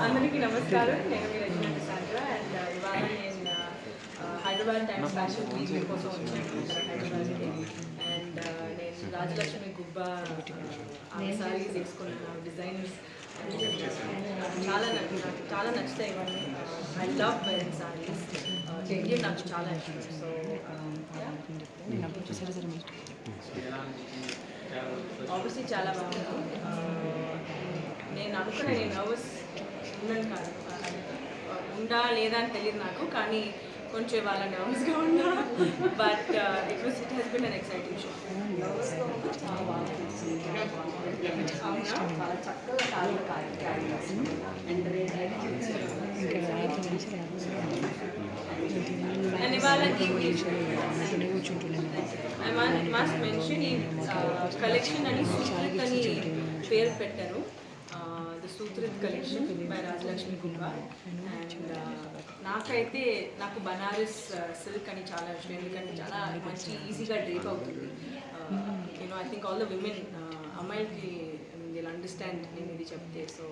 అందరికీ నమస్కారం. నేను మీ రచన సాండ్రా అండ్ ఇవాళ నేను హైదరాబాద్ టైమ్స్ ఫ్యాషన్ వీక్ కోసం వచ్చాను హైదరాబాద్కి. అండ్ నేను రాజలక్ష్మి గుబ్బ సారీస్ తీసుకున్నాను డిజైనర్స్. చాలా నచ్చుతాయి ఇవన్నీ. I love wearing saris. Indian నాకు చాలా ఇష్టం. సో ఆబ్వియస్లీ చాలా బాగుంది. నేను అనుకున్న నేను నర్వస్ ఉన్నాను కాదు, ఉందా లేదా అని తెలియదు నాకు, కానీ కొంచెం ఇవాళ నర్వస్గా ఉన్నా. But it has been an exciting show. అవునా, చాలా చక్కగా అండ్ ఇవాళ ఐ మస్ట్ మెన్షన్ ఈ కలెక్షన్ అని సూత్రిత్ అని పేరు పెట్టారు. The Sutrit collection by Rajalakshmi Gubba. And నాకు బనారస్ సిల్క్ అని చాలా ఇష్టం, ఎందుకంటే చాలా మంచి ఈజీగా డ్రేప్ అవుతుంది. You know I think all the women అమ్మాయిలకి విల్ అండర్స్టాండ్ నేను ఇది చెప్తే. సో